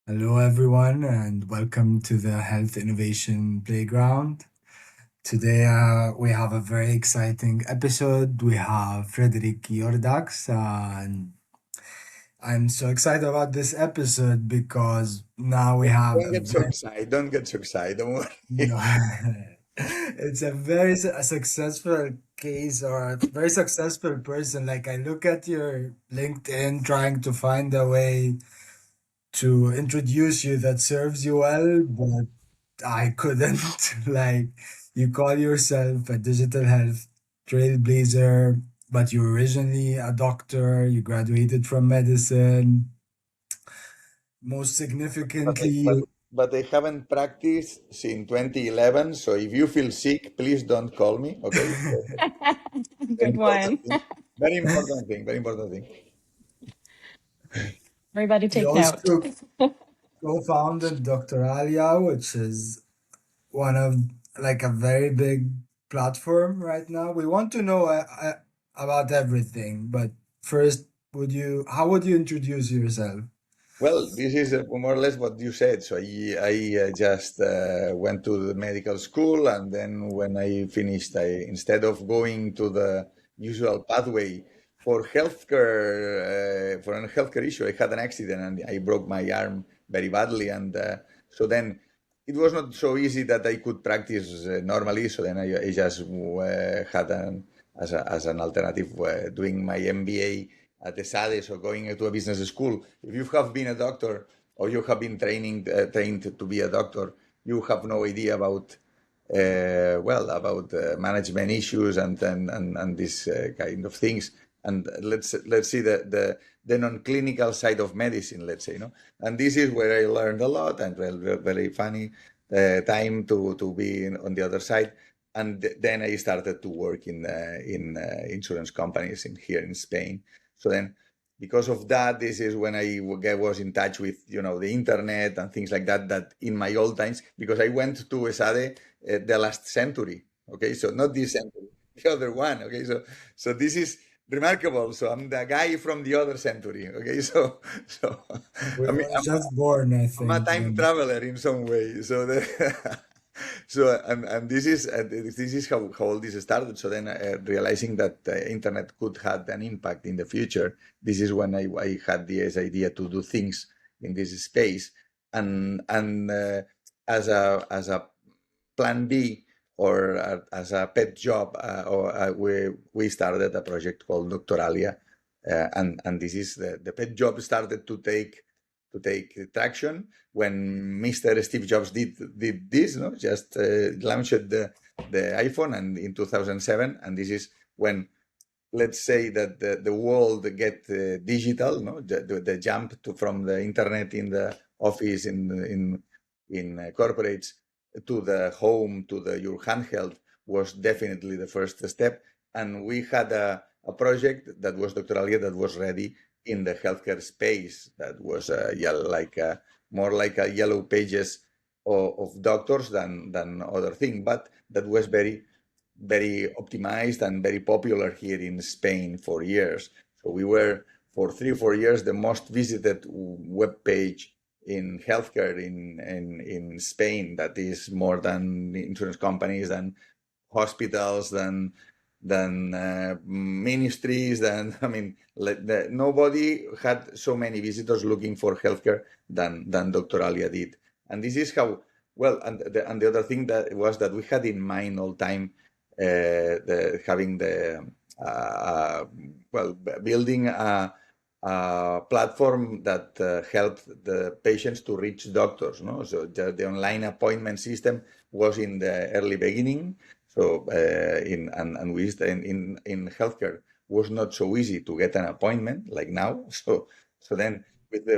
Hello, everyone, and welcome to the Health Innovation Playground. Today, we have a very exciting episode. We have Frederic Llordachs, and I'm so excited about this episode because now we have Don't a get so very, excited. Don't get so excited. Don't worry. no, it's a very successful case or a very successful person. Like, I look at your LinkedIn trying to find a way to introduce you that serves you well, but I couldn't. Like, you call yourself a digital health trailblazer, but you're originally a doctor, you graduated from medicine. Most But I, significantly, but, but I haven't practiced since 2011. So if you feel sick, please don't call me. Okay. Very Good important one. thing. Very important thing. Very important thing. Everybody you take note. also co-founded Doctoralia, which is one of like a very big platform right now. We want to know about everything, but first, how would you introduce yourself? Well, this is more or less what you said. So I just went to the medical school, and then when I finished, instead of going to the usual pathway for healthcare, for a healthcare issue, I had an accident and I broke my arm very badly, and so then it was not so easy that I could practice normally. So then I just had as an alternative doing my MBA at the SADE, or going to a business school. If you have been a doctor or you have been trained to be a doctor, you have no idea about about management issues and this kind of things. And let's see the non-clinical side of medicine, let's say, no. And this is where I learned a lot, and well, very funny time to be on the other side. And then I started to work in insurance companies here in Spain. So then, because of that, this is when I was in touch with the internet and things like that. That in my old times, because I went to ESADE the last century. Okay, so not this century, the other one. Okay, so this is remarkable. So I'm the guy from the other century. Okay, so We I mean, were just born, I I'm a think. time traveler in some way. So and this is how all this started. So then realizing that the internet could have an impact in the future, this is when I had this idea to do things in this space, and as a plan B, or as a pet job, we started a project called Doctoralia, and this is the pet job started to take traction when Mr. Steve Jobs did this, no, just launched the iPhone, and in 2007, and this is when, let's say, that the world get digital, no, the jump from the internet in the office, in corporates, to the home, to your handheld, was definitely the first step. And we had a project that was Doctoralia, that was ready in the healthcare space, that was more like a yellow pages of doctors than other thing, but that was very optimized and very popular here in Spain for years. So we were, for 3 or 4 years, the most visited web page in healthcare in Spain. That is more than insurance companies, than hospitals, than ministries, than, I mean, nobody had so many visitors looking for healthcare than Doctoralia did. And this is how, well, and the other thing that was that we had in mind all time, having the building a platform that helped the patients to reach doctors. No, so the online appointment system was in the early beginning. So and we in healthcare was not so easy to get an appointment like now. So then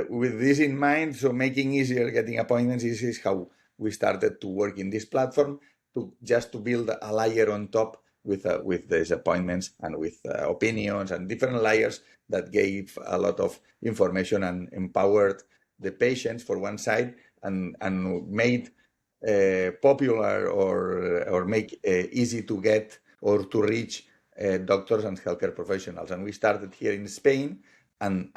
with this in mind, so making easier getting appointments, this is how we started to work in this platform, to build a layer on top with these appointments, and with opinions and different layers that gave a lot of information and empowered the patients for one side, and made popular, or make easy to get or to reach doctors and healthcare professionals. And we started here in Spain, and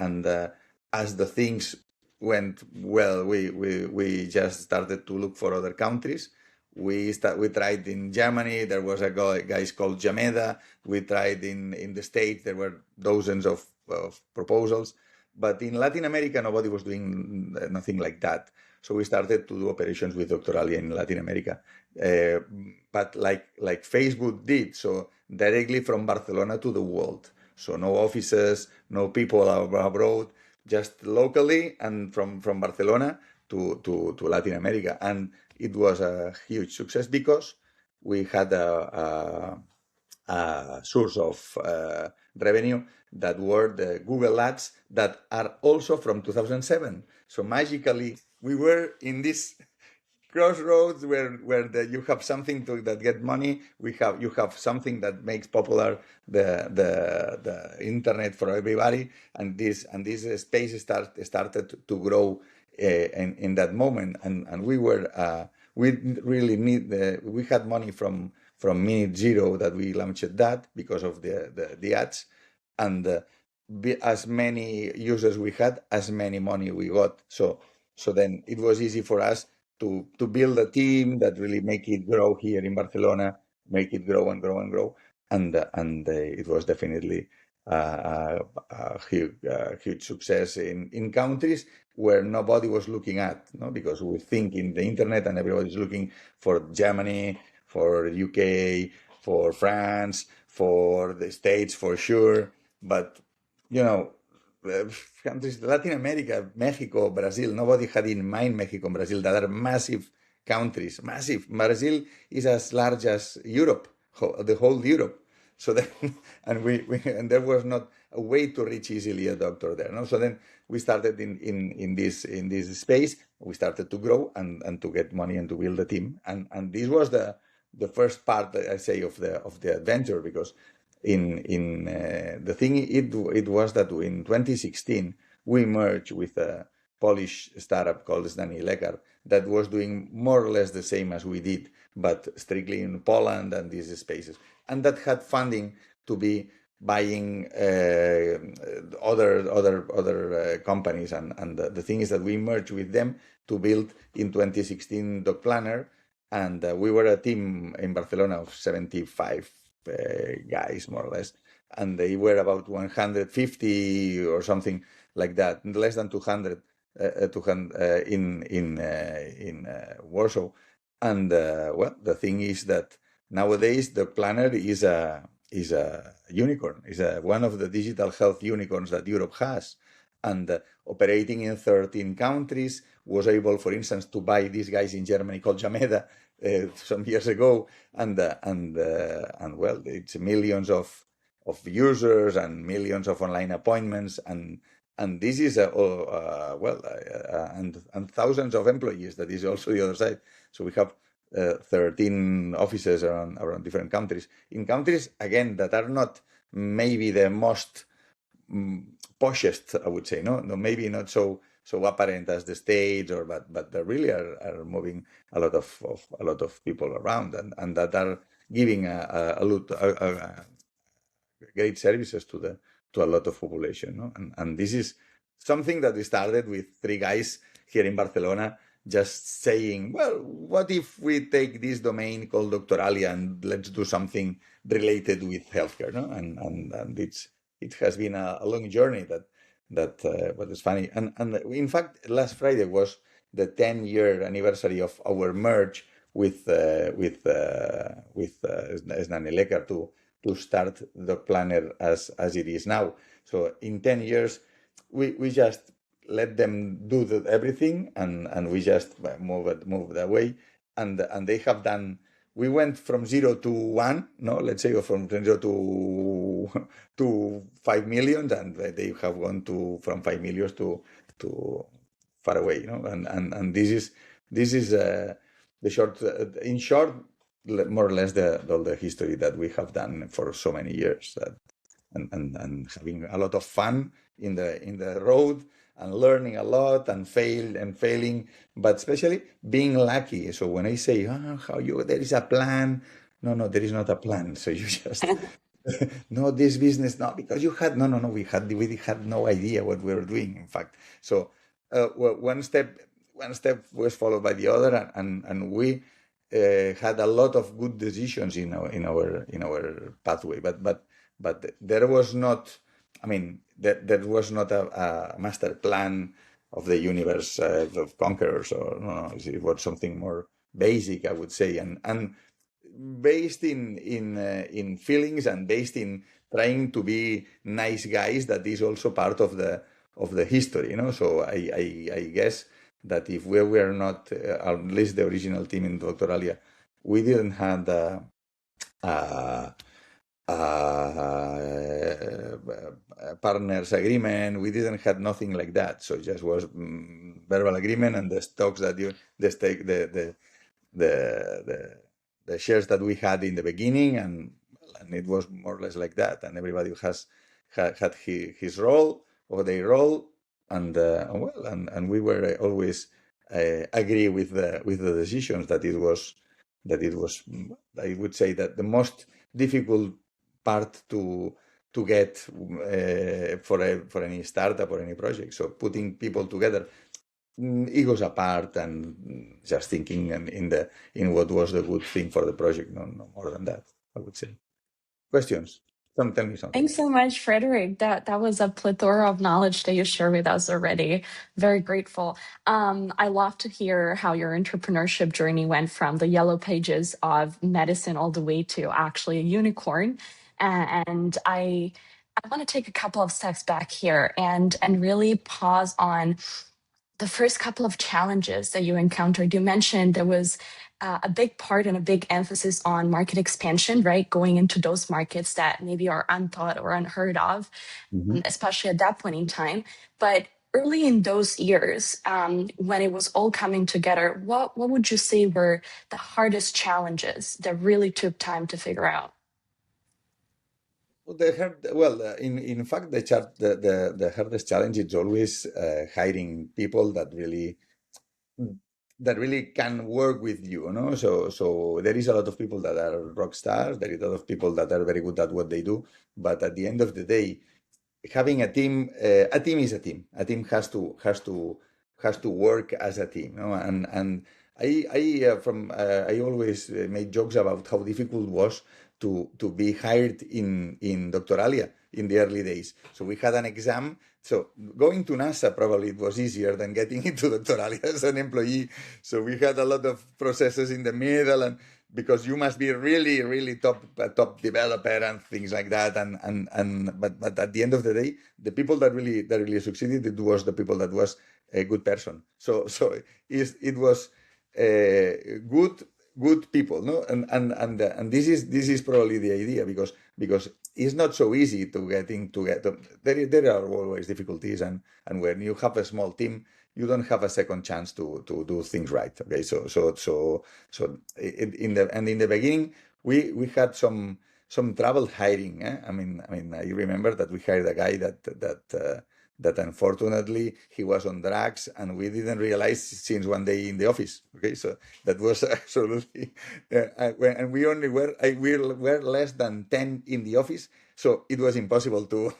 as the things went well. We just started to look for other countries. We tried in Germany. There was a guy called Jameda. We tried in the States. There were dozens of proposals, but in Latin America nobody was doing nothing like that. So we started to do operations with Doctoralia in Latin America, but like Facebook did, so directly from Barcelona to the world. So no offices, no people abroad, just locally and from Barcelona to Latin America. And it was a huge success because we had a source of revenue that were the Google ads that are also from 2007. So magically, we were in this crossroads where you have something that get money. You have something that makes popular the internet for everybody, and this space started to grow in that moment, and we really we had money from minute zero that we launched that because of the ads, and as many users we had, as many money we got. So then it was easy for us to build a team that really make it grow here in Barcelona, make it grow and grow and grow, and it was definitely a huge success in countries where nobody was looking at, no? Because we think in the internet and everybody's looking for Germany, for UK, for France, for the States for sure, but you know, countries, Latin America, Mexico, Brazil, nobody had in mind Mexico and Brazil, that are massive countries, massive. Brazil is as large as Europe, the whole Europe. So then, and there was not a way to reach easily a doctor there. No? So then we started in this space. We started to grow and to get money and to build a team. And this was the first part, I say, of the adventure, because the thing it was that in 2016 we merged with a Polish startup called Lamalitica that was doing more or less the same as we did, but strictly in Poland and these spaces, and that had funding to be buying other companies, and the thing is that we merged with them to build in 2016 Doc Planner, and we were a team in Barcelona of 75 guys, more or less, and they were about 150 or something like that, less than 200 in Warsaw. And well, the thing is that nowadays the planner is a unicorn, is one of the digital health unicorns that Europe has, and operating in 13 countries, was able, for instance, to buy these guys in Germany called Jameda some years ago, and well, it's millions of users and millions of online appointments, and this is and thousands of employees. That is also the other side. So we have 13 offices around different countries, in countries again that are not maybe the most poshest, I would say, no, maybe not so apparent as the States, but they really are moving a lot of people around, and that are giving a lot great services to a lot of population, no? And this is something that we started with 3 guys here in Barcelona, just saying, well, what if we take this domain called Doctoralia and let's do something related with healthcare, no? And it has been a long journey but it's funny. And in fact, last Friday was the 10-year anniversary of our merge with Lamalitica to start the planner as it is now. So in 10 years, we just let them do everything, and we just move that way, and they have done. We went from 0 to 1, no, let's say, or from 0 to 5 million, and they have gone from 5 million to far away, you know, and this is the short, in short, more or less all the history that we have done for so many years, and having a lot of fun in the road, and learning a lot, and failing, but especially being lucky. So when I say, there is a plan, no, there is not a plan. So you just no, this business, no, because you had we had no idea what we were doing, in fact. So one step was followed by the other, and we had a lot of good decisions in our pathway. But there was not. I mean, there was not a master plan of the universe of conquerors, or no, it was something more basic, I would say, and based in feelings, and based in trying to be nice guys. That is also part of the history, So I guess that if we were not, at least the original team in Doctoralia, we didn't have a, a partners agreement. We didn't have nothing like that. So it just was verbal agreement, and the stocks that the stake, the shares that we had in the beginning, and it was more or less like that. And everybody had his role or their role, and we were always agree with the decisions. That it was, I would say that the most difficult part to get for any startup or any project. So putting people together, egos apart, and just thinking in what was the good thing for the project. No more than that, I would say. Questions? Tell me something. Thanks so much, Frederic. That was a plethora of knowledge that you shared with us already. Very grateful. I love to hear how your entrepreneurship journey went from the yellow pages of medicine all the way to actually a unicorn. And I want to take a couple of steps back here and really pause on the first couple of challenges that you encountered. You mentioned there was a big part and a big emphasis on market expansion, right? Going into those markets that maybe are unthought or unheard of, especially at that point in time. But early in those years, when it was all coming together, what would you say were the hardest challenges that really took time to figure out? In fact, the hardest challenge is always hiring people that really can work with you, So there is a lot of people that are rock stars. There is a lot of people that are very good at what they do. But at the end of the day, having a team is a team. A team has to work as a team, And I always made jokes about how difficult it was to be hired in Doctoralia in the early days. So we had an exam. So going to NASA probably it was easier than getting into Doctoralia as an employee. So we had a lot of processes in the middle, and because you must be really, really top developer and things like that. But at the end of the day, the people that really succeeded, it was the people that was a good person. So it was good people, no? And this is probably the idea, because it's not so easy to get. There are always difficulties, and when you have a small team, you don't have a second chance to do things right. Okay, so in the beginning, we had some trouble hiring. I mean, I remember that we hired a guy that unfortunately he was on drugs, and we didn't realize since one day in the office. Okay, so that was absolutely, and we only we were less than 10 in the office, so it was impossible to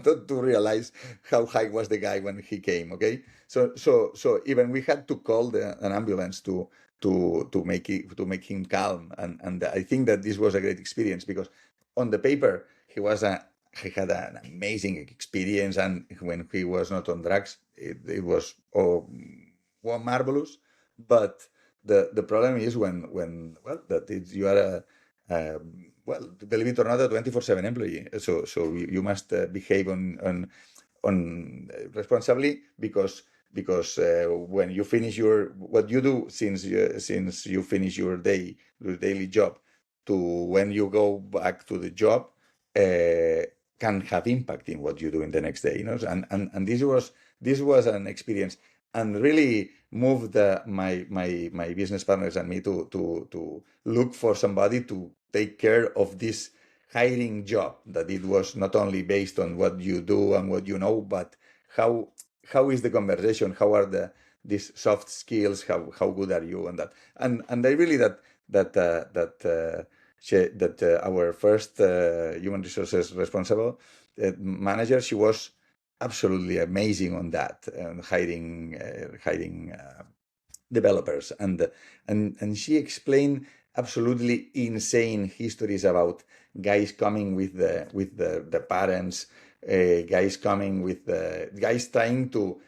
to realize how high was the guy when he came. Okay, so even we had to call an ambulance to make him calm, and I think that this was a great experience, because on the paper he had an amazing experience, and when he was not on drugs, it was marvelous. But the problem is when you are believe it or not, a 24/7 employee. So you must behave on responsibly, because when you finish what you do, since you finish your daily job, to when you go back to the job, can have impact in what you do in the next day, and this was an experience, and really moved my business partners and me to look for somebody to take care of this hiring job, that it was not only based on what you do and what you know, but how is the conversation, how are these soft skills, how good are you, and that, and I really that our first human resources responsible manager, she was absolutely amazing on that, hiring developers, and she explained absolutely insane histories about guys coming with the parents, guys coming with the guys trying to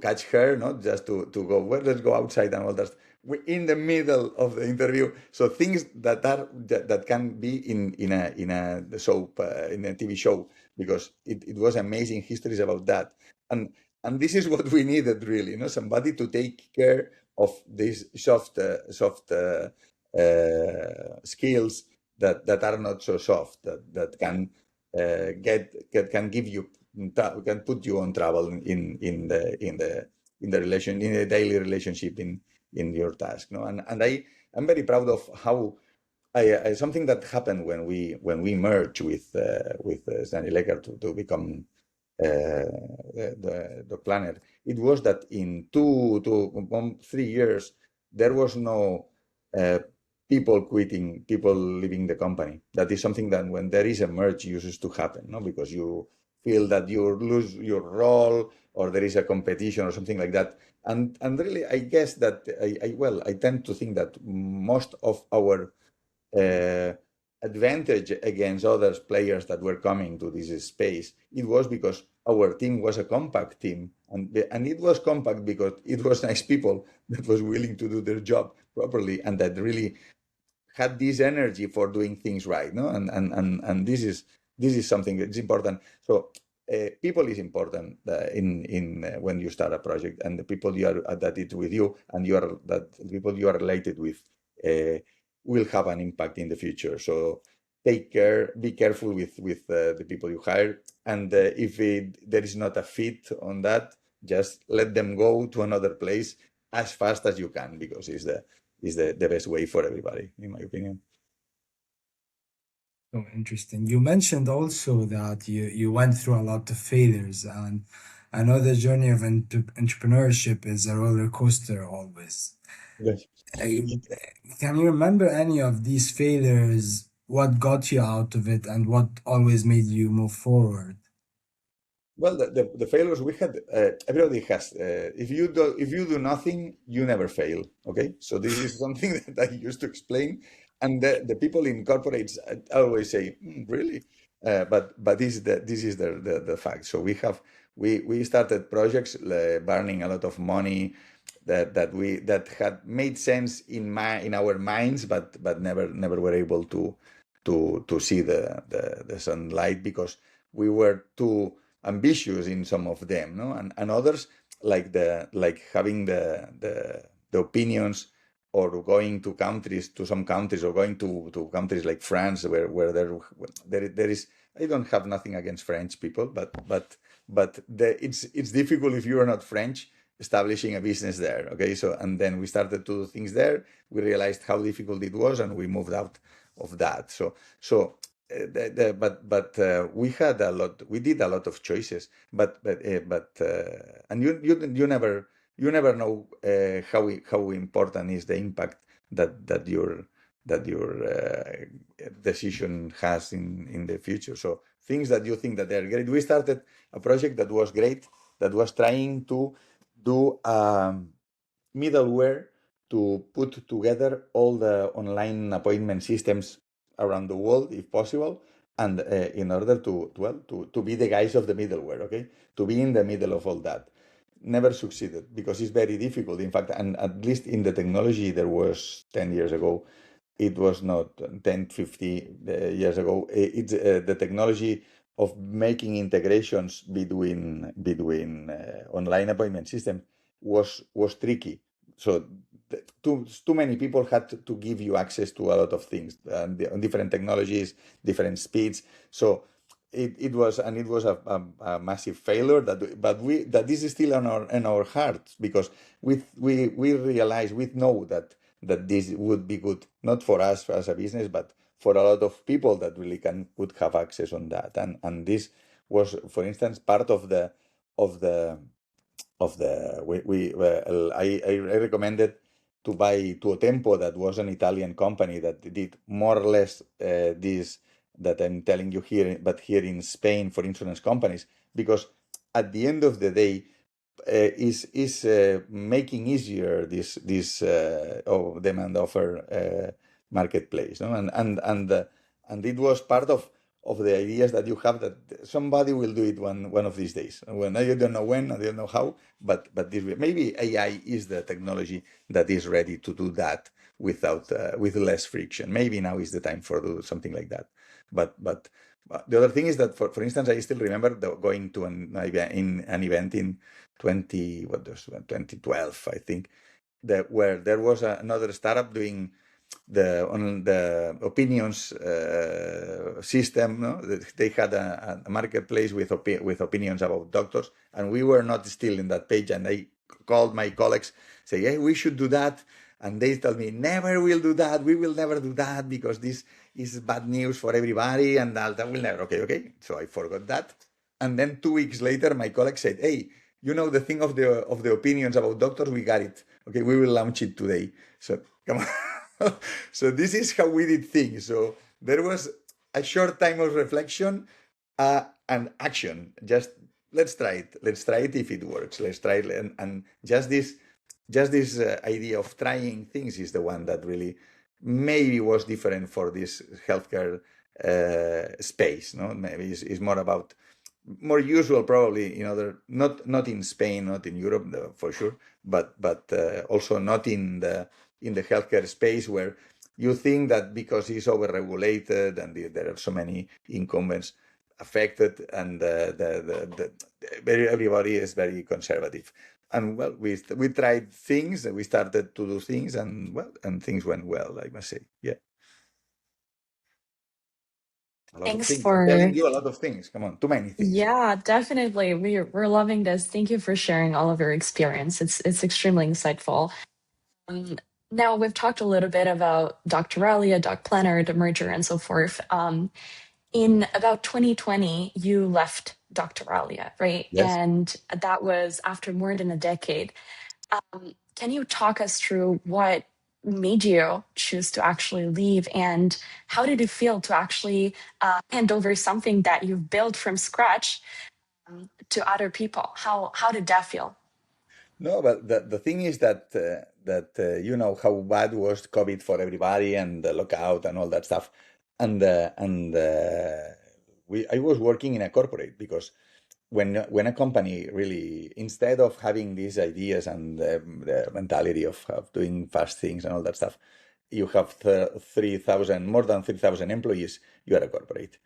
catch her, not just to go, well, let's go outside and all that. We're in the middle of the interview, so things that can be in a soap, in a TV show, because it was amazing histories about that. And this is what we needed, really, somebody to take care of these soft skills that are not so soft, that can can give you, can put you on trouble in the daily relationship in your task. And I'm very proud of how something that happened when we merged with Lamalitica to become the planet. It was that in 3 years there was no uh, people quitting, people leaving the company. That is something that when there is a merge uses to happen, no? Because you feel that you lose your role, or there is a competition or something like that. And really, I guess that I tend to think that most of our uh, advantage against other players that were coming to this space, it was because our team was a compact team, and it was compact because it was nice people that was willing to do their job properly, and that really had this energy for doing things right, no? And this is something that's important. So people is important in when you start a project, and the people you are that it's with you, and the people you are related with uh, will have an impact in the future. So take care, be careful with the people you hire, and if there is not a fit on that, just let them go to another place as fast as you can, because it's the best way for everybody, in my opinion. So interesting. You mentioned also that you went through a lot of failures, and I know the journey of entrepreneurship is a roller coaster always. Yes. Uh, Can you remember any of these failures? What got you out of it, and what always made you move forward? Well, the failures we had, everybody has. If you do nothing, you never fail. Okay, so this is something that I used to explain, and the people in corporates always say, really, but this is the fact. So we started projects, burning a lot of money, that had made sense in our minds, but never were able to see the sunlight, because we were too ambitious in some of them, no? And others, like having the opinions, or going to some countries, or going to countries like France, where there is, I don't have nothing against French people, it's difficult if you are not French establishing a business there. Okay, so, and then we started to do things there. We realized how difficult it was, and we moved out of that. So but we did a lot of choices, and you never know how important is the impact that your decision has in the future. So things that you think that they're great. We started a project that was great, that was trying to do middleware to put together all the online appointment systems around the world, if possible, and in order to be the guys of the middleware, okay, to be in the middle of all that. Never succeeded, because it's very difficult. In fact, and at least in the technology there was 10 years ago, it was not 10, 50 years ago. It's the technology of making integrations between online appointment system was tricky. So too many people had to give you access to a lot of things, on different technologies, different speeds. So it was a massive failure, that this is still in our hearts, because we realize, we know that this would be good, not for us as a business, but for a lot of people that really could have access on that. And this was, for instance, part of the I recommended to buy to a Tempo, that was an Italian company that did more or less this that I'm telling you here, but here in Spain, for insurance companies, because at the end of the day, is making easier this demand offer marketplace, no? And it was part of the ideas that you have, that somebody will do it one of these days. When I don't know when, I don't know how, but this maybe AI is the technology that is ready to do that without with less friction. Maybe now is the time for do something like that. But the other thing is that, for instance, I still remember going to an event in 2012, I think, where there was another startup doing the opinions system. No? They had a marketplace with opinions about doctors, and we were not still in that page. And I called my colleagues, say, hey, we should do that. And they told me, never will do that. We will never do that because this is bad news for everybody, and that will never. Okay. So I forgot that. And then 2 weeks later, my colleague said, hey, you know the thing of the opinions about doctors, we got it. Okay, we will launch it today. So come on. So this is how we did things. So there was a short time of reflection and action. Just let's try it. Let's try it if it works. Let's try it. And just this idea of trying things is the one that really maybe was different for this healthcare space. No, maybe it's more about more usual probably in other, not in Spain, not in Europe for sure, but also not in the healthcare space, where you think that because it's over-regulated and there are so many incumbents affected, and everybody is very conservative. And well, we tried things, we started to do things, and things went well, I must say. Yeah. A lot of Thanks things. I'm for, telling you a lot of things. Come on, too many things. yeah, definitely. We're loving this. Thank you for sharing all of your experience. It's extremely insightful. Um, Now we've talked a little bit about Doctoralia, Doc Planner, the merger, and so forth. In about 2020, you left Doctoralia, right? Yes. And that was after more than a decade. Can you talk us through what made you choose to actually leave, and how did it feel to actually hand over something that you've built from scratch to other people? How did that feel? No, but the thing is that you know how bad was COVID for everybody, and the lockout and all that stuff, and I was working in a corporate, because when a company really, instead of having these ideas and the mentality of doing fast things and all that stuff, you have 3,000, more than 3,000 employees, you are a corporate.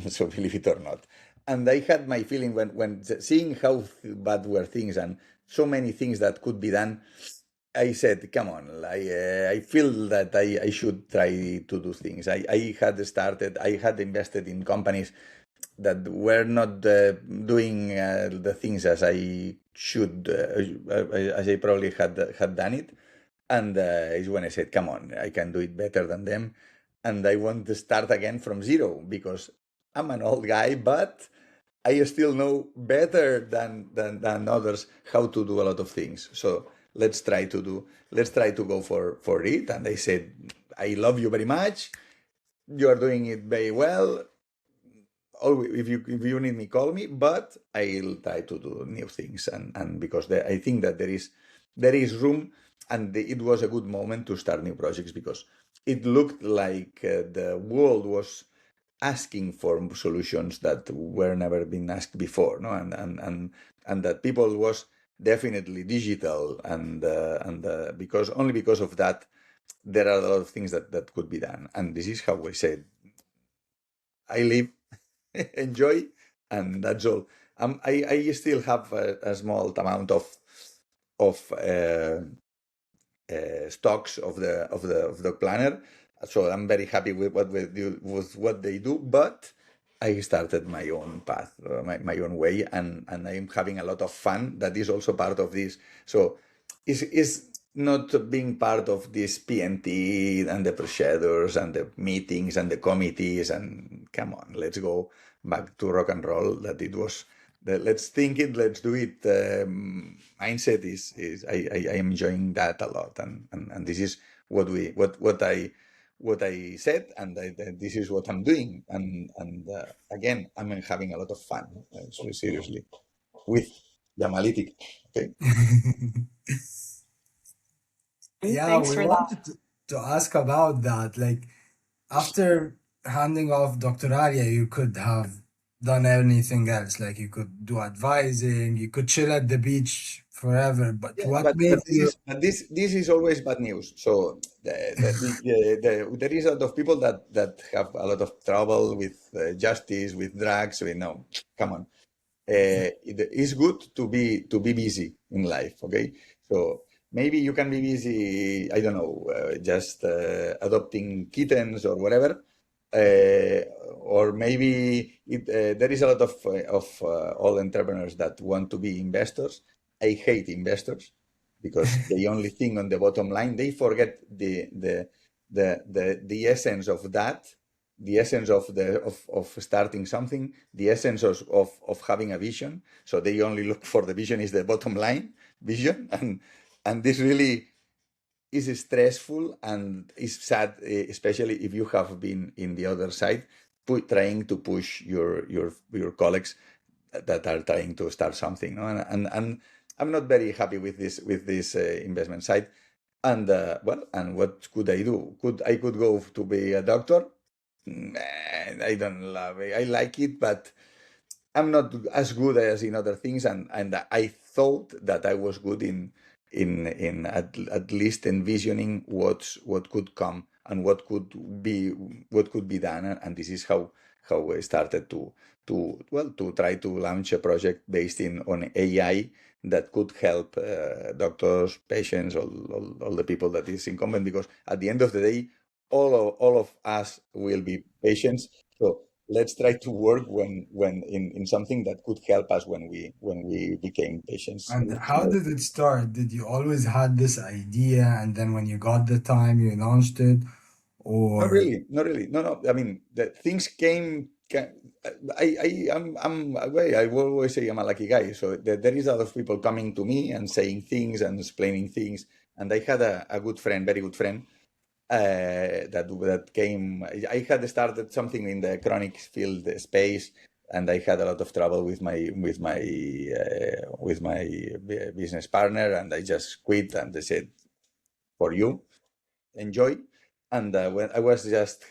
So believe it or not. And I had my feeling when seeing how bad were things and so many things that could be done, I said, come on, I feel that I should try to do things. I had invested in companies that were not doing the things as I should, as I probably had done it. And is when I said, come on, I can do it better than them. And I want to start again from zero, because I'm an old guy, but I still know better than others how to do a lot of things. So let's try to go for it. And they said, I love you very much. You are doing it very well. Oh, if you need me, call me. But I'll try to do new things, and because I think that there is room, and it was a good moment to start new projects, because it looked like the world was asking for solutions that were never been asked before, no, and that people was definitely digital, and because only because of that there are a lot of things that could be done, and this is how I said, I live, enjoy, and that's all. I still have a small amount of stocks of the planner, so I'm very happy with what they do. But I started my own path, my own way, and I'm having a lot of fun. That is also part of this. So is not being part of this PNT and the procedures and the meetings and the committees, and come on, let's go back to rock and roll. That it was the let's think it, let's do it mindset is I am enjoying that a lot, and this is what I said, and this is what I'm doing, and again, I'm having a lot of fun, seriously. with Lamalitica. Okay. Yeah, Thanks we for that. wanted to ask about that. Like, after handing off Doctoralia, you could have done anything else. Like, you could do advising, you could chill at the beach forever. But Yeah, what made you? this is always bad news. So there is a lot of people that have a lot of trouble with justice, with drugs. We know, come on. It's good to be busy in life. Okay, so maybe you can be busy. I don't know, just adopting kittens or whatever. Uh, or maybe there is a lot of all entrepreneurs that want to be investors. I hate investors because they only think on the bottom line. They forget the essence of that, the essence of starting something, the essence of having a vision. So they only look for the vision is the bottom line vision, and this really is stressful and is sad, especially if you have been in the other side, trying to push your colleagues that are trying to start something. No? And I'm not very happy with this investment side. And and what could I do? Could go to be a doctor? I don't love it. I like it, but I'm not as good as in other things, and I thought that I was good in at least envisioning what could come and what could be done, and this is how I started to try to launch a project based on AI that could help doctors, patients, all the people that is incumbent, because at the end of the day, all of us will be patients. So let's try to work when in something that could help us when we became patients. And how did it start? Did you always had this idea, and then when you got the time, you launched it, Not or? really, not really. No. I mean, the things came. I will always say I'm a lucky guy. So there is a lot of people coming to me and saying things and explaining things. And I had a good friend, very good friend, that came. I had started something in the chronic field space, and I had a lot of trouble with my business partner, and I just quit. And they said, "For you, enjoy." And when I was just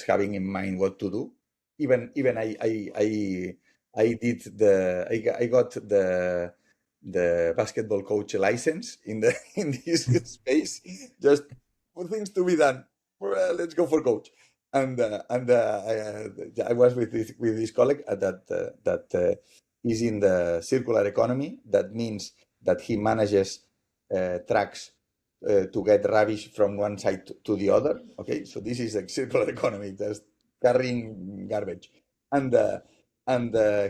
having in mind what to do, even I did I got the basketball coach license in the in this space, just for things to be done. Well, let's go for coach. I was with this colleague that is in the circular economy. That means that he manages trucks to get rubbish from one side to the other. Okay, so this is a circular economy, just carrying garbage. And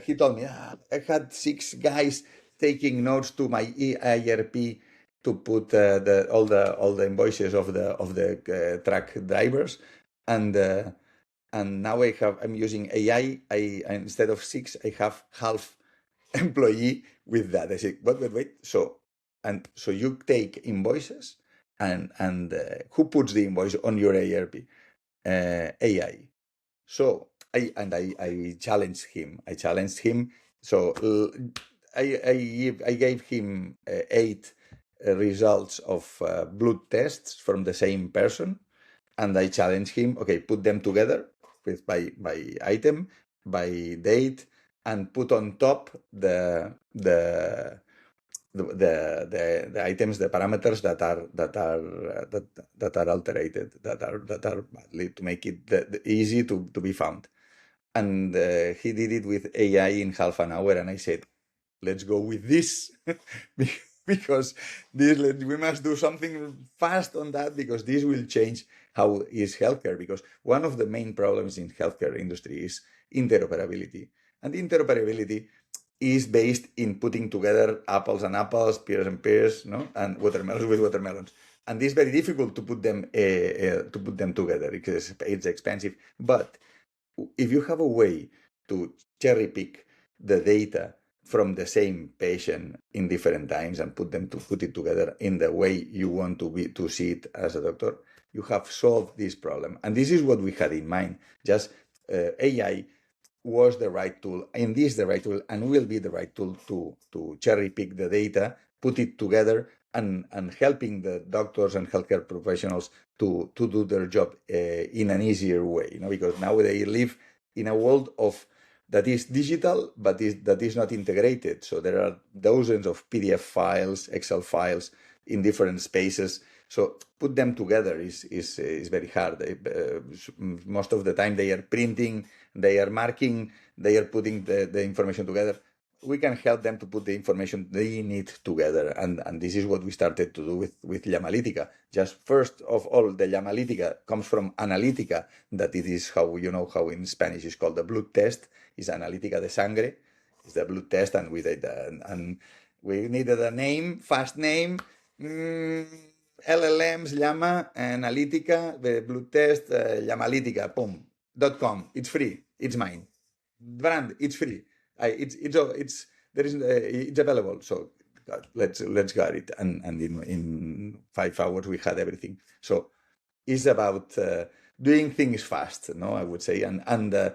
he told me, I had 6 guys taking notes to my EIRP to put all the invoices of the truck drivers, and now I'm using AI. Instead of 6, I have half employee with that. I say, wait. So you take invoices, and who puts the invoice on your ARP? AI. So I challenged him. So I gave him 8 results of blood tests from the same person, and I challenged him. Okay, put them together with by item, by date, and put on top the items, the parameters that are alterated, that are badly, to make it easy to be found. And he did it with AI in half an hour, and I said, let's go with this because we must do something fast on that, because this will change how is healthcare. Because one of the main problems in healthcare industry is interoperability, and interoperability is based in putting together apples and apples, pears and pears, no, and watermelons with watermelons. And it's very difficult to put them together because it's expensive. But if you have a way to cherry pick the data from the same patient in different times and put it together in the way you want to see it as a doctor, you have solved this problem. And this is what we had in mind. Just AI was the right tool, and is the right tool, and will be the right tool to cherry pick the data, put it together, and helping the doctors and healthcare professionals to do their job in an easier way. Because now they live in a world that is digital, but that is not integrated. So there are dozens of PDF files, Excel files in different spaces. So put them together is very hard. Most of the time they are printing, they are marking, they are putting the information together. We can help them to put the information they need together. And this is what we started to do with Lamalitica. Just first of all, the Lamalitica comes from Analytica, that it is how in Spanish is called the blood test, is Analytica de Sangre, is the blood test, and we did and we needed a name, fast name, LLMs, Llama, Analytica, the blood test, Llamalitica, .com. It's free. It's mine. Brand. It's free. It's available. So let's get it. And in 5 hours we had everything. So it's about doing things fast. I would say, and do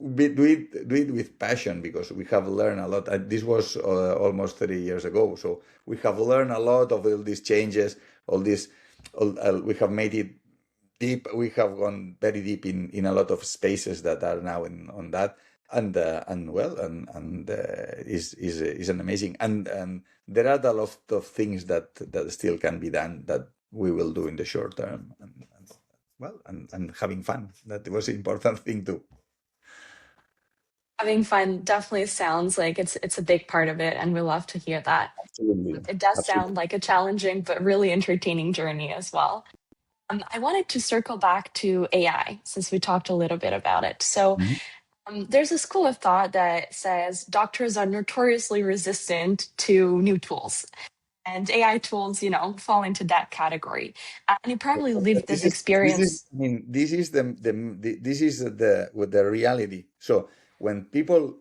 it with passion, because we have learned a lot. This was almost 30 years ago. So we have learned a lot of all these changes. We have made it deep. We have gone very deep in a lot of spaces that are now on that, and is an amazing, and there are a lot of things that still can be done that we will do in the short term, and having fun. That was an important thing too. Having fun definitely sounds like it's a big part of it, and we love to hear that. Absolutely. It does Absolutely. sound like a challenging but really entertaining journey as well. I wanted to circle back to AI, since we talked a little bit about it. So there's a school of thought that says doctors are notoriously resistant to new tools, and AI tools, fall into that category. And you probably lived this experience. This is the reality. So when people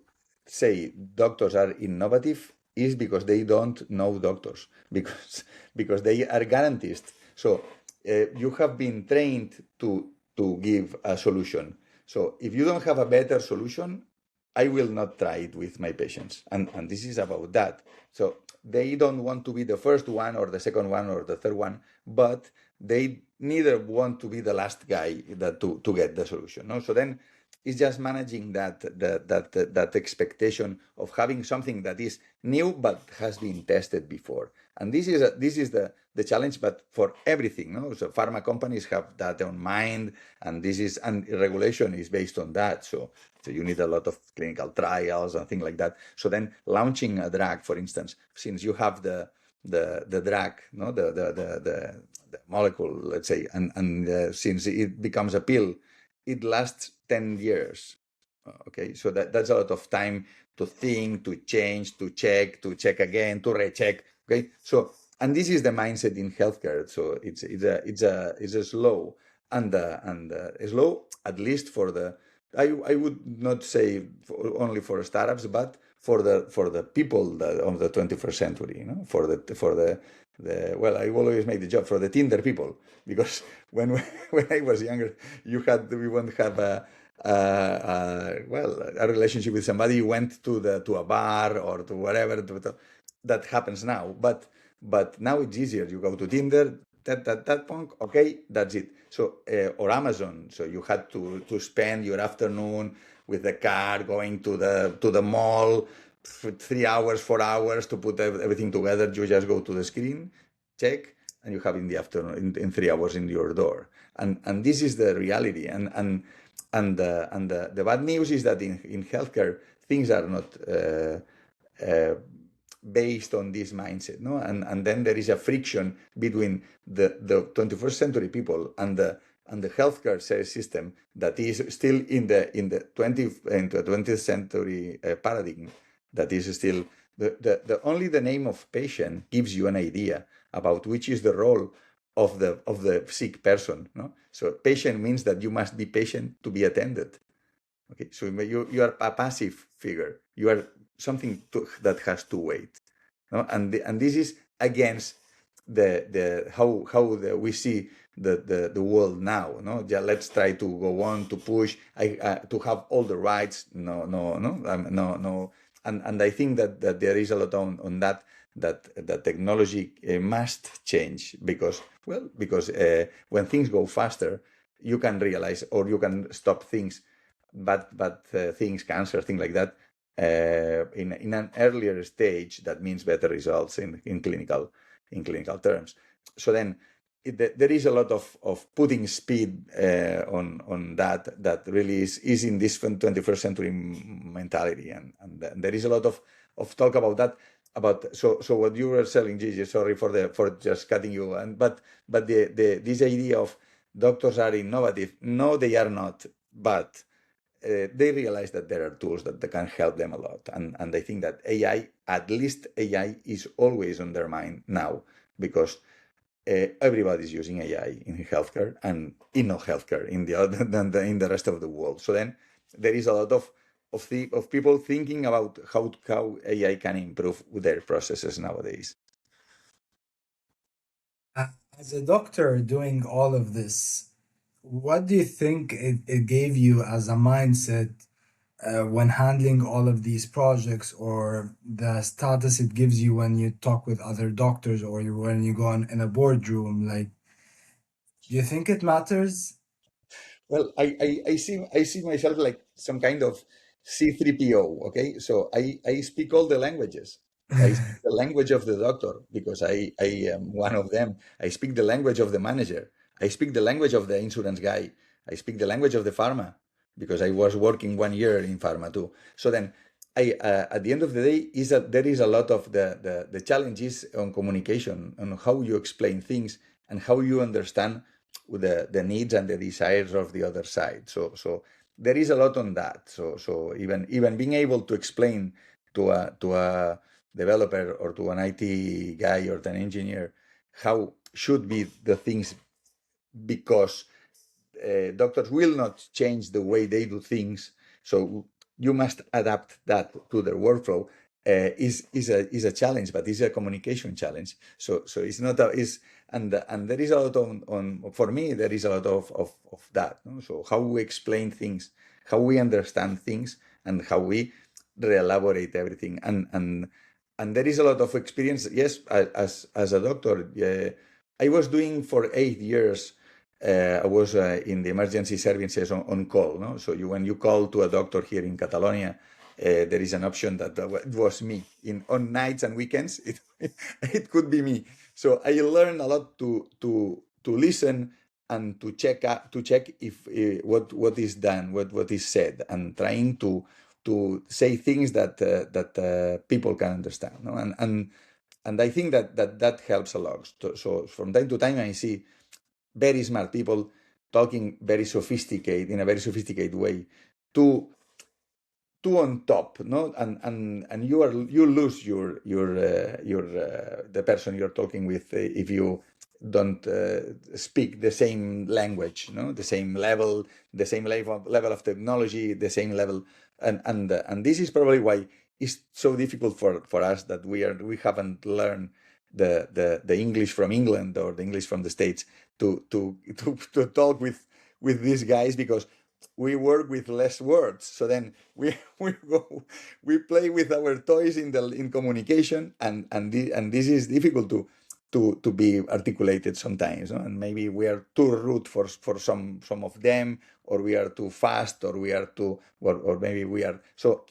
say doctors are innovative, is because they don't know doctors, because they are guarantees. So you have been trained to give a solution. So if you don't have a better solution, I will not try it with my patients. And this is about that. So they don't want to be the first one or the second one or the third one, but they neither want to be the last guy to get the solution. So then it's just managing that expectation of having something that is new but has been tested before. And this is the challenge, but for everything. So pharma companies have that on mind, and regulation is based on that. So you need a lot of clinical trials and things like that. So then launching a drug, for instance, since you have the drug, the molecule, let's say, and since it becomes a pill, it lasts 10 years. Okay, so that's a lot of time to think, to change, to check again, to recheck. Okay, so and this is the mindset in healthcare. So it's a slow and slow, at least for the. I would not say only for startups, but for the people of the 21st century. For the I always make the job for the Tinder people, because when I was younger, we won't have a relationship with somebody. You went to a bar or to whatever. That happens now, but now it's easier. You go to Tinder, that point, okay, that's it. So or Amazon. So you had to spend your afternoon with the car going to the mall, 3 hours, 4 hours to put everything together. You just go to the screen, check, and you have in the afternoon in 3 hours in your door. And this is the reality. And the bad news is that in healthcare things are not based on this mindset, and then there is a friction between the 21st century people and the healthcare system that is still in the 20th century paradigm. That is still only the name of patient gives you an idea about which is the role of the sick person. So patient means that you must be patient to be attended. Okay, so you are a passive figure. You are something that has to wait, and this is against we see the world now. No, yeah, let's try to go on to push. To have all the rights. No. And I think that there is a lot on that that technology must change because when things go faster, you can realize or you can stop things, but things, cancer, things like that, in an earlier stage. That means better results in clinical terms. So then there is a lot of putting speed on that really is in this 21st century mentality, and there is a lot of talk about that. So what you were selling, Gigi, sorry for just cutting you, but this idea of doctors are innovative. No, they are not, but they realize that there are tools that can help them a lot, and I think that AI, at least AI, is always on their mind now because everybody's using AI in healthcare and in no healthcare in the other than in the rest of the world. So then there is a lot of people thinking about how AI can improve their processes nowadays. Uh, As a doctor doing all of this, what do you think it gave you as a mindset when handling all of these projects, or the status it gives you when you talk with other doctors or when you go on in a boardroom? Like, do you think it matters? Well, I see myself like some kind of C3PO. Okay, so I speak all the languages. I speak the language of the doctor because I am one of them. I speak the language of the manager. I speak the language of the insurance guy. I speak the language of the pharma because I was working 1 year in pharma too. So then I at the end of the day is that there is a lot of the challenges on communication, on how you explain things and how you understand the needs and the desires of the other side. So there is a lot on that. So even being able to explain to a developer or to an IT guy or to an engineer how should be the things, because doctors will not change the way they do things. So you must adapt that to their workflow. Is a challenge, but it's a communication challenge. So it's not a is and there is a lot on for me. There is a lot of that. No? So how we explain things, how we understand things, and how we re-elaborate everything. And there is a lot of experience. Yes, as a doctor, I was doing for 8 years. I was in the emergency services on call. No, so when you call to a doctor here in Catalonia, there is an option that it was me on nights and weekends. It could be me. So I learned a lot to listen and to check if what is done, what is said, and trying to say things that people can understand. No? And I think that helps a lot. So from time to time I see very smart people talking very sophisticated in a very sophisticated way to on top, no, and you lose your the person you're talking with if you don't speak the same language, no, the same level of technology, the same level, and this is probably why it's so difficult for us that we haven't learned the English from England or the English from the States to talk with these guys, because we work with less words. So then we play with our toys in communication, and this is difficult to be articulated sometimes, no? And maybe we are too rude for some of them, or we are too fast, or we are too, or maybe we are so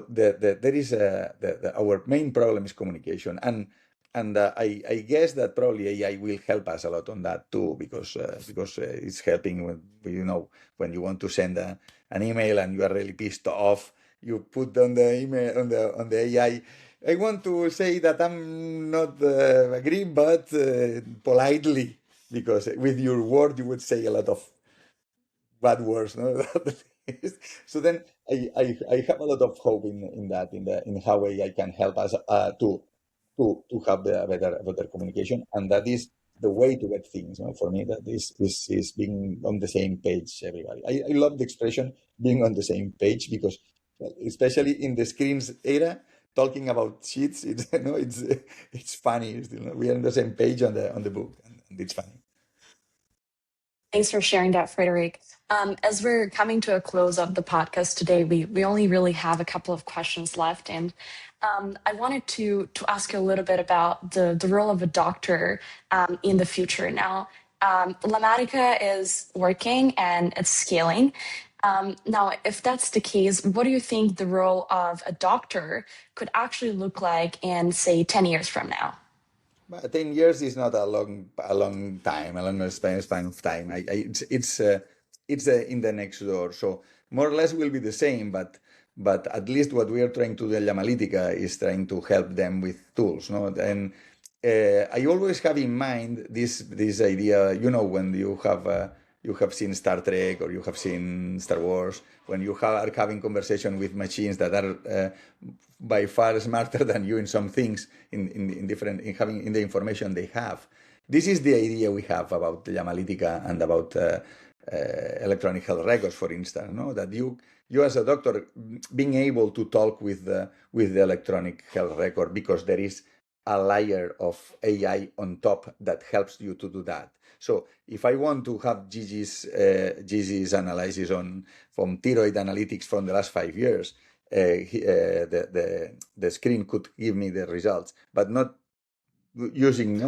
there is our main problem is communication, and I guess that probably AI will help us a lot on that too, because it's helping when you want to send an email and you are really pissed off, you put on the email on the AI. I want to say that I'm not agree, but politely, because with your word you would say a lot of bad words, no? So then I have a lot of hope in that, in how AI can help us to have the better communication, and that is the way to get things. No? For me, that is being on the same page. Everybody, I love the expression being on the same page, because, well, especially in the screens era, talking about sheets, it's funny. We are on the same page on the book, and it's funny. Thanks for sharing that, Frederic. As we're coming to a close of the podcast today, we only really have a couple of questions left. And I wanted to ask you a little bit about the role of a doctor in the future. Now, Lamalitica is working and it's scaling. Now, if that's the case, what do you think the role of a doctor could actually look like in, say, 10 years from now? But 10 years is not a long time, a long span of time. It's in the next door. So more or less will be the same, but at least what we are trying to do at Llamalytica is trying to help them with tools. No, and I always have in mind this idea. You know, when you have seen Star Trek or you have seen Star Wars, when you are having conversation with machines that are by far smarter than you in some things, in different in the information they have. This is the idea we have about Llamalytica and about electronic health records, for instance. No, that you as a doctor being able to talk with the electronic health record because there is a layer of AI on top that helps you to do that. So if I want to have Gigi's analysis from thyroid analytics from the last 5 years, the screen could give me the results, but not using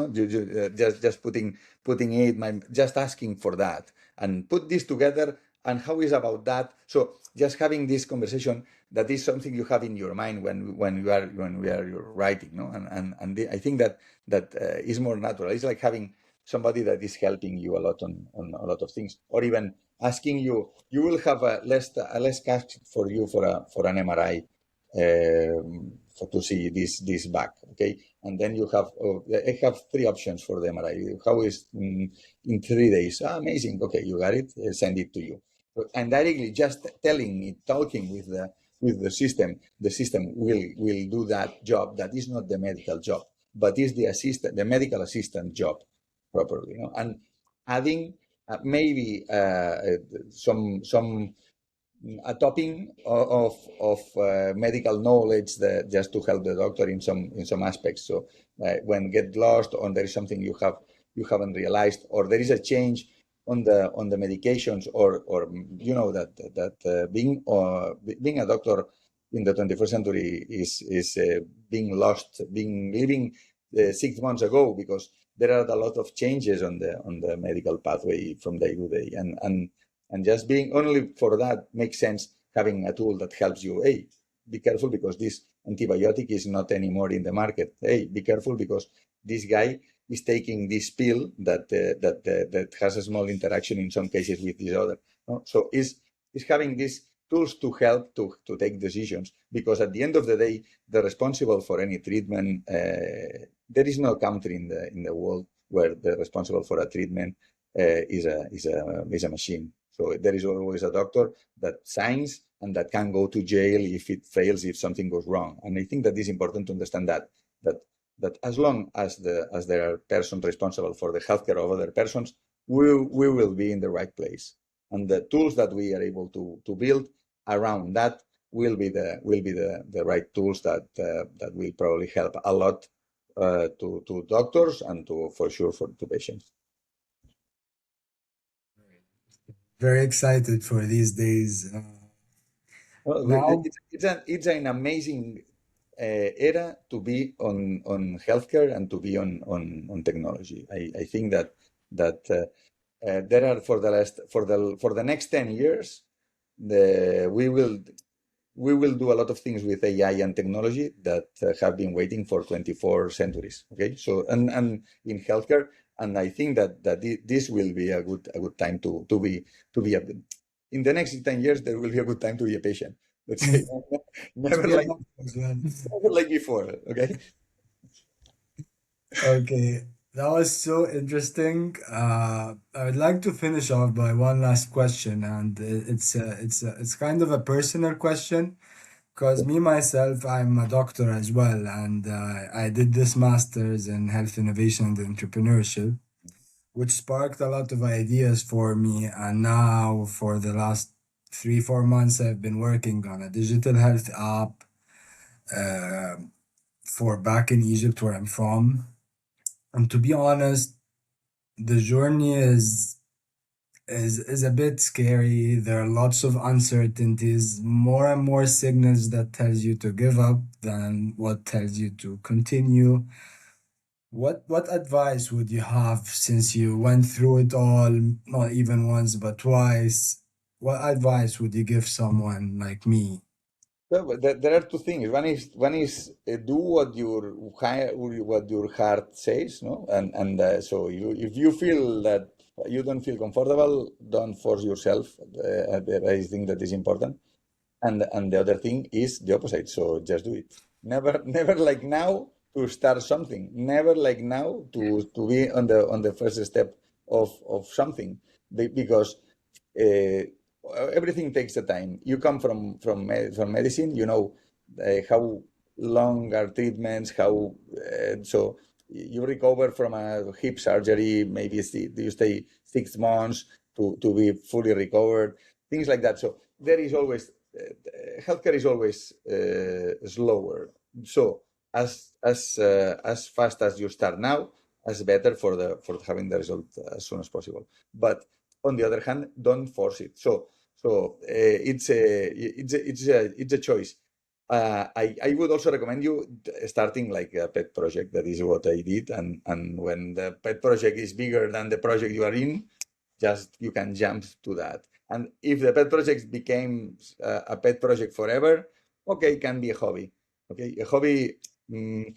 just putting it just asking for that and put this together. And how is about that? So just having this conversation, that is something you have in your mind when we are writing, no? And I think that is more natural. It's like having somebody that is helping you a lot on a lot of things, or even asking you will have a less cash for you for an MRI to see this back, okay? And then you have I have three options for the MRI. How is in 3 days? Amazing. Okay, you got it. Send it to you. And directly just talking with the system will do that job that is not the medical job, but is the medical assistant job properly. You know? And adding maybe some a topping of medical knowledge that just to help the doctor in some aspects. So when get lost or there is something you haven't realized, or there is a change on the medications, or you know that being a doctor in the 21st century is being lost, being living 6 months ago, because there are a lot of changes on the medical pathway from day to day, and just being only for that makes sense, having a tool that helps you. Hey, be careful because this antibiotic is not anymore in the market. Hey, be careful because this guy is taking this pill that has a small interaction in some cases with this other. No? So is having these tools to help to take decisions, because at the end of the day, the responsible for any treatment, there is no country in the world where the responsible for a treatment is a machine. So there is always a doctor that signs and that can go to jail if it fails, if something goes wrong. And I think that is important to understand that as long as there are persons responsible for the healthcare of other persons, we will be in the right place. And the tools that we are able to build around that will be the right tools that will probably help a lot to doctors and for sure to patients. Very excited for these days. Well, Now, it's an amazing era to be on healthcare and to be on technology. I think that there are for the next 10 years, we will do a lot of things with AI and technology that have been waiting for 24 centuries. Okay, so and in healthcare, and I think that this will be a good time to be in the next 10 years. There will be a good time to be a patient. Let's say to never be a like doctor as well. never like before. Okay. Okay, that was so interesting. I would like to finish off by one last question, and it's kind of a personal question because me myself, I'm a doctor as well, and I did this master's in health innovation and entrepreneurship, which sparked a lot of ideas for me. And now, for the last 3, 4 months, I've been working on a digital health app uh, for back in Egypt, where I'm from. And to be honest, the journey is is a bit scary. There are lots of uncertainties, more and more signals that tells you to give up than what tells you to continue. What advice would you have since you went through it all, not even once but twice? What advice would you give someone like me? Well, but there are two things. One is do what your heart says, no, and so if you feel that you don't feel comfortable, don't force yourself. I think that is important. And the other thing is the opposite. So just do it. Never like now to start something. Never like now to be on the first step of something. Because uh, everything takes a time. You come from medicine, you know how long are treatments, how so you recover from a hip surgery, maybe you stay 6 months to be fully recovered, things like that. So there is always healthcare is always slower. So as fast as you start now, as better for having the result as soon as possible. But on the other hand, don't force it. So it's a choice. I would also recommend you starting like a pet project. That is what I did, and when the pet project is bigger than the project you are in, just you can jump to that. And if the pet project becomes a pet project forever, okay, it can be a hobby. Okay, a hobby, an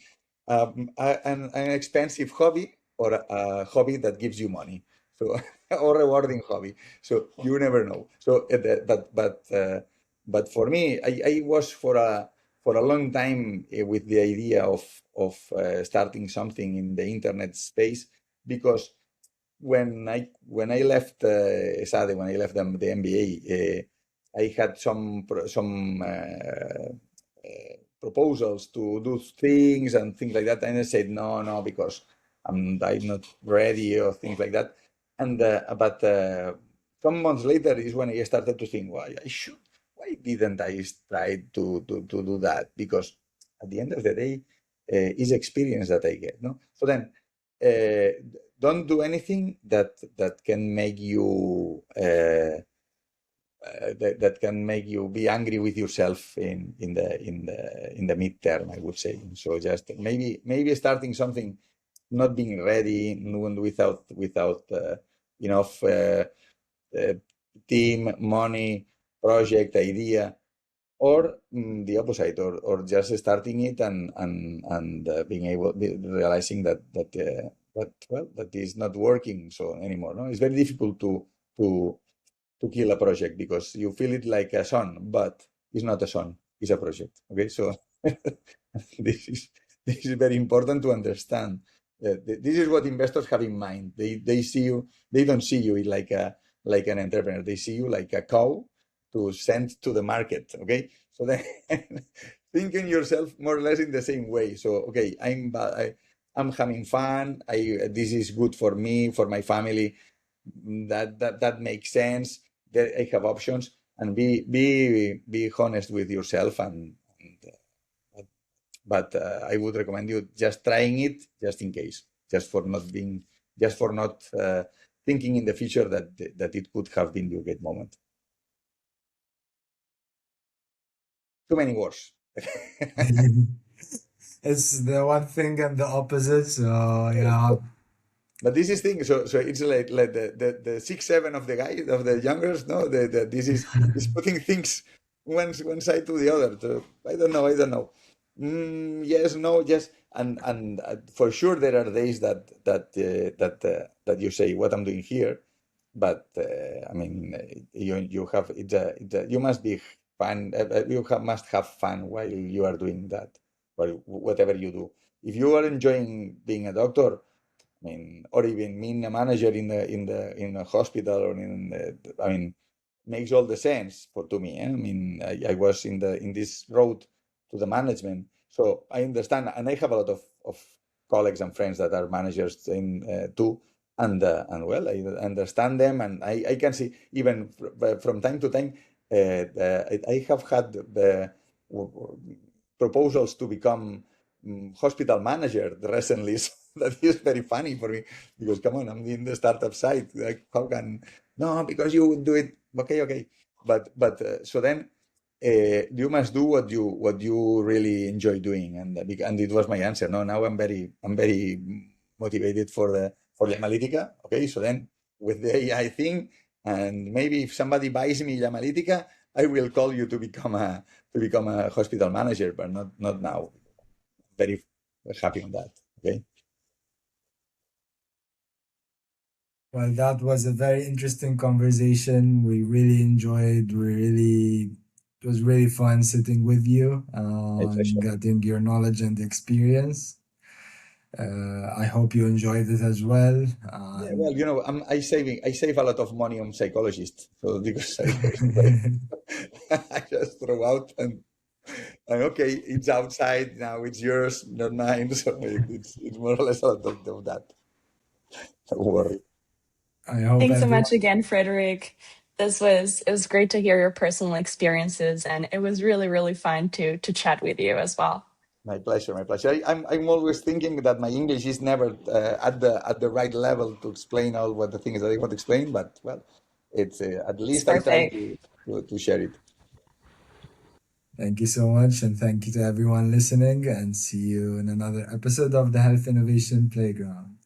expensive hobby or a hobby that gives you money. So or rewarding hobby. So you never know. So but for me, I was for a long time with the idea of starting something in the internet space because when I left SADE, when I left the MBA, I had some proposals to do things and things like that, and I said no because I'm not ready or things like that. And but some months later is when I started to think, why didn't I try to do that? Because at the end of the day, is experience that I get, no? So then. Uh, don't do anything that can make you that can make you be angry with yourself in the midterm, I would say. So just maybe starting something, not being ready, without enough uh, team, money, project, idea, or the opposite, or just starting it and being realizing that is not working so anymore. No, it's very difficult to to kill a project because you feel it like a son, but it's not a son, it's a project. Okay, so this is this is very important to understand. This is what investors have in mind. They see you, they don't see you like an entrepreneur. They see you like a cow to send to the market. Okay, so then thinking yourself more or less in the same way. So okay, I'm having fun. This is good for me, for my family. That makes sense. I have options, and be honest with yourself. But I would recommend you just trying it, just in case, just for not thinking in the future that it could have been your great moment. Too many words. It's the one thing and the opposite. So yeah. But this is thing. So it's like the 6 7 of the guy of the youngers. No, this is putting things one side to the other. So I don't know. I don't know. Yes, no, yes, and for sure there are days that you say what I'm doing here, but I mean you have you must be fun. Must have fun while you are doing that, or whatever you do. If you are enjoying being a doctor, I mean, or even being a manager in a hospital or I mean, makes all the sense for to me. Eh? I mean, I was in this road to the management, so I understand, and I have a lot of colleagues and friends that are managers in too, and well, I understand them, and I can see even from time to time, I have had the proposals to become hospital manager recently. So that is very funny for me because come on, I'm in the startup side. Like, how can No, because you would do it. Okay, okay. But so then you must do what you really enjoy doing, and it was my answer. No, now I'm very motivated for Lamalitica. Okay, so then with the AI thing, and maybe if somebody buys me Lamalitica, I will call you to become a hospital manager, but not now. Very happy on that. Okay. Well, that was a very interesting conversation. We really enjoyed. It was really fun sitting with you My and pleasure. getting your knowledge and experience. I hope you enjoyed it as well. Yeah, well, I save a lot of money on psychologists, so because I I just throw out and okay, it's outside now, it's yours, not mine. So it's more or less a lot of that. Don't worry. I hope Thanks so much everyone. again, Frederic. It was great to hear your personal experiences, and it was really, really fun to chat with you as well. My pleasure, my pleasure. I'm always thinking that my English is never at the right level to explain all what the things that I want to explain, but well, it's at It's least I try perfect. to share it. Thank you so much, and thank you to everyone listening. And see you in another episode of the Health Innovation Playground.